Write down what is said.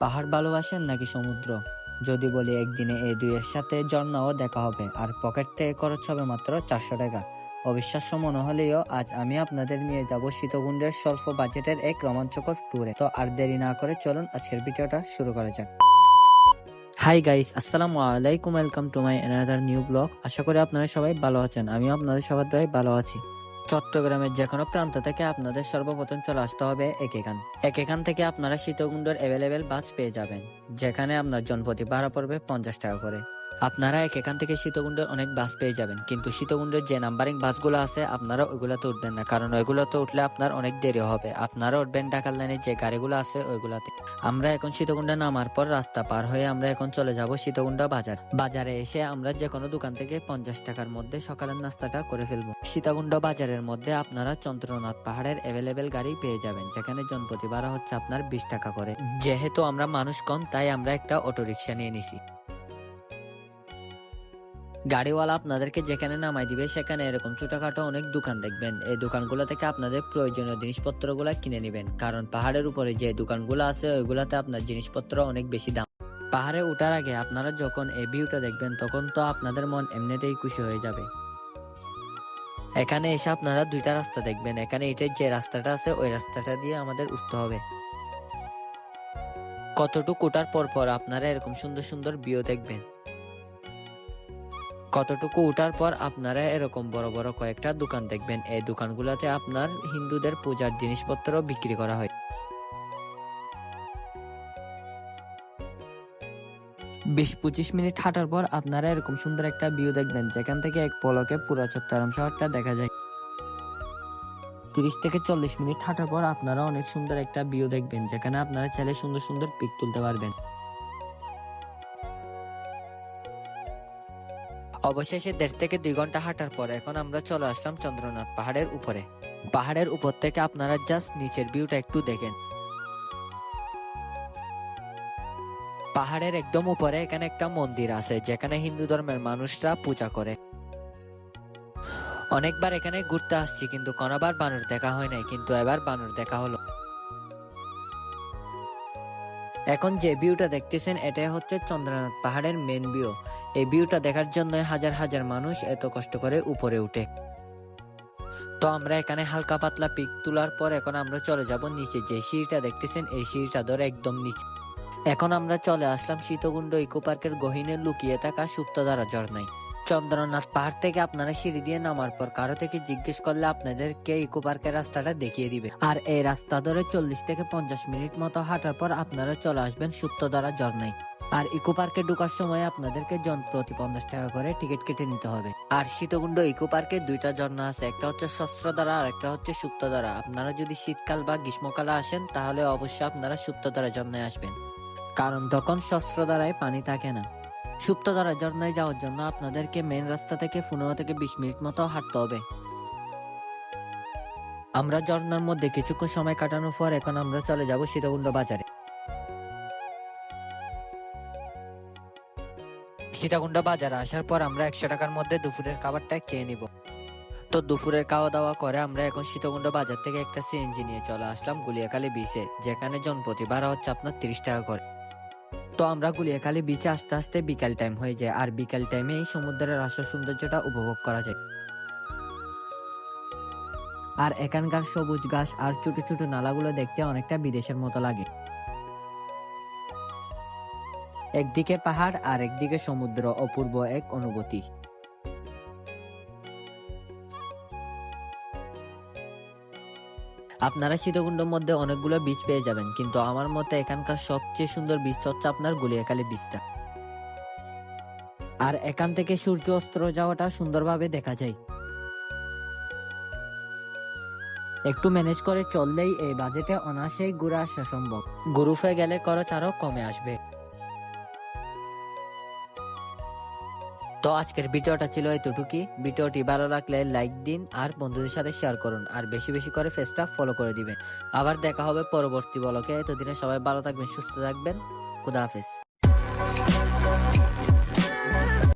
পাহাড় ভালোবাসেন নাকি সমুদ্র? যদি বলি একদিনে এই দুইয়ের সাথে ঝর্ণাও দেখা হবে আর পকেট থেকে খরচ হবে মাত্র 400 টাকা। অবিশ্বাস্য মনে হলেও আজ আমি আপনাদের নিয়ে যাব সীতকুণ্ডের স্বল্প বাজেটের এক রোমাঞ্চকর ট্যুরে। তো আর দেরি না করে চলুন আজকের ভিডিওটা শুরু করা যাক। হাই গাইস, আসসালামু আলাইকুম, welcome to my another new blog. আশা করি আপনারা সবাই ভালো আছেন। আমিও আপনাদের সবার দয়ায় ভালো আছি। চট্টগ্রামের যে কোনো প্রান্ত থেকে আপনাদের সর্বপ্রথম চলে আসতে হবে একেখান থেকে আপনারা সীতকুণ্ডের অ্যাভেলেবেল বাস পেয়ে যাবেন, যেখানে আপনার জনপ্রতি ভাড়া পড়বে 50 টাকা করে। আপনারা এখান থেকে সীতকুণ্ডের অনেক বাস পেয়ে যাবেন, কিন্তু সীতকুণ্ডের যে নাম্বারিং বাসগুলো আছে আপনারা ওইগুলোতে উঠবেন না, কারণ ওইগুলোতে উঠলে আপনার অনেক দেরি হবে। আপনারা উঠবেন ঢাকার লাইনের যে গাড়িগুলো আছে ওইগুলাতে। আমরা এখন সীতকুণ্ডে নামার পর রাস্তা পার হয়ে আমরা এখন চলে যাব সীতকুণ্ড বাজারে এসে আমরা যে কোনো দোকান থেকে 50 টাকার মধ্যে সকালের নাস্তাটা করে ফেলবো। সীতাকুণ্ড বাজারের মধ্যে আপনারা চন্দ্রনাথ পাহাড়ের অ্যাভেলেবেল গাড়ি পেয়ে যাবেন, যেখানে জনপ্রতি ভাড়া হচ্ছে আপনার 20 টাকা করে। যেহেতু আমরা মানুষ কম তাই আমরা একটা অটোরিকশা নিয়ে নিছি। গাড়িওয়ালা আপনাদেরকে যেখানে নামাই দিবে সেখানে এরকম ছোটখাটো অনেক দোকান দেখবেন। এই দোকানগুলো থেকে আপনাদের প্রয়োজনীয় জিনিসপত্রগুলো কিনে নেবেন, কারণ পাহাড়ের উপরে যে দোকানগুলো আছে ওইগুলাতে আপনার জিনিসপত্র অনেক বেশি দাম। পাহাড়ে ওঠার আগে আপনারা যখন এই ভিউটা দেখবেন তখন তো আপনাদের মন এমনিতেই খুশি হয়ে যাবে। এখানে এসে আপনারা দুইটা রাস্তা দেখবেন। এখানে এটার যে রাস্তাটা আছে ওই রাস্তাটা দিয়ে আমাদের উঠতে হবে। কতটুকু ওঠার পর পর আপনারা এরকম সুন্দর সুন্দর ভিউ দেখবেন। কতটুকু উঠার পর আপনারা এরকম বড় বড় কয়েকটা দোকান দেখবেন। এই দোকানগুলোতে আপনার হিন্দুদের পূজার জিনিসপত্র বিক্রি করা হয়। 20-25 মিনিট হাঁটার পর আপনারা এরকম সুন্দর একটা ভিউ দেখবেন, যেখান থেকে এক পলকে পুরো চট্টগ্রাম শহরটা দেখা যায়। 30 থেকে 40 মিনিট হাঁটার পর আপনারা অনেক সুন্দর একটা ভিউ দেখবেন, যেখানে আপনারা চাইলে সুন্দর সুন্দর পিক তুলতে পারবেন। অবশেষে 1.5 থেকে 2 ঘন্টা হাঁটার পর এখন আমরা চলে আসলাম চন্দ্রনাথ পাহাড়ের উপরে। পাহাড়ের উপর থেকে আপনারা জাস্ট নিচের ভিউটা একটু দেখেন। পাহাড়ের একদম উপরে এখানে একটা মন্দির আছে, যেখানে হিন্দু ধর্মের মানুষরা পূজা করে। অনেকবার এখানে ঘুরতে আসছি, কিন্তু কোনোবার বানর দেখা হয় নাই, কিন্তু এবার বানর দেখা হলো। এখন যে ভিউটা দেখতেছেন এটাই হচ্ছে চন্দ্রনাথ পাহাড়ের মেন ভিউ। এই ভিউটা দেখার জন্য হাজার হাজার মানুষ এত কষ্ট করে উপরে উঠে। তো আমরা এখানে হালকা পাতলা পিক তোলার পর এখন আমরা চলে যাব নিচে। যে সিঁড়িটা দেখতেছেন এই সিঁড়িটা ধরে একদম নিচে। এখন আমরা চলে আসলাম সীতকুণ্ড ইকো পার্কের গহীনে লুকিয়ে থাকা সুপ্তধারা ঝর্ণায়। চন্দ্রনাথ পাহাড় থেকে আপনারা সিঁড়ি দিয়ে নামার পর কারো থেকে জিজ্ঞেস করলে আপনাদেরকে ইকো পার্কের রাস্তাটা দেখিয়ে দিবে। আর এই রাস্তা ধরে 40 থেকে 50 মিনিট মতো হাঁটার পর আপনারা চলে আসবেন সুপ্তধারা ঝর্ণায়। আর ইকো পার্কে ঢোকার সময় আপনাদেরকে জন প্রতি 50 টাকা করে টিকিট কেটে নিতে হবে। আর সীতকুণ্ড ইকো পার্কে দুইটা ঝর্ণা আছে, একটা হচ্ছে শস্ত্রধারা আর একটা হচ্ছে সুপ্তধারা। আপনারা যদি শীতকাল বা গ্রীষ্মকালে আসেন তাহলে অবশ্যই আপনারা সুপ্তধারা ঝর্ণায় আসবেন, কারণ তখন শস্ত্রধারায় পানি থাকে না। সুপ্তধারা ঝর্ণায় যাওয়ার জন্য আপনাদেরকে মেন রাস্তা থেকে 15 থেকে 20 মিনিট মতো হাঁটতে হবে। আমরা ঝর্ণার মধ্যে কিছুক্ষণ সময় কাটানোর পর এখন আমরা চলে যাব সীতাকুণ্ড বাজারে। সীতাকুণ্ড বাজারে আসার পর আমরা 100 টাকার মধ্যে দুপুরের খাবারটা খেয়ে নিব। তো দুপুরের খাওয়া দাওয়া করে আমরা এখন সীতাকুণ্ড বাজার থেকে একটা সিএনজি নিয়ে চলে আসলাম গুলিয়াখালী বিচে, যেখানে জনপ্রতি ভাড়া হচ্ছে আপনার 30 টাকা করে। তো আমরা গুলিয়াখালী বিচে আসতে আসতে বিকাল টাইম হয়ে যায়, আর বিকাল টাইমে এই সমুদ্রের আসল সৌন্দর্যটা উপভোগ করা যায়। আর এখানকার সবুজ ঘাস আর ছোট ছোট নালাগুলো দেখতে অনেকটা বিদেশের মতো লাগে। একদিকে পাহাড় আর একদিকে সমুদ্র, অপূর্ব এক অনুভূতি। আপনারা সীতাকুণ্ডের মধ্যে অনেকগুলো বিচ পেয়ে যাবেন, কিন্তু আমার মতে এখানকার সবচেয়ে সুন্দর বিচ হচ্ছে আপনার গুলিয়াখালী বিচটা। আর এখান থেকে সূর্য অস্ত যাওয়াটা সুন্দরভাবে দেখা যায়। একটু ম্যানেজ করে চললেই এই বাজেটে অনায়াসেই ঘুরে আসা সম্ভব। গ্রুপে গেলে খরচ আরো কমে আসবে। তো আজকের ভিডিওটা ছিল এতটুকুই। ভিডিওটি ভালো লাগলে লাইক দিন আর বন্ধুদের সাথে শেয়ার করুন, আর বেশি বেশি করে পেজটা ফলো করে দিবেন। আবার দেখা হবে পরবর্তী ব্লগে। এতদিনে সবাই ভালো থাকবেন, সুস্থ থাকবেন। খুদা হাফেজ।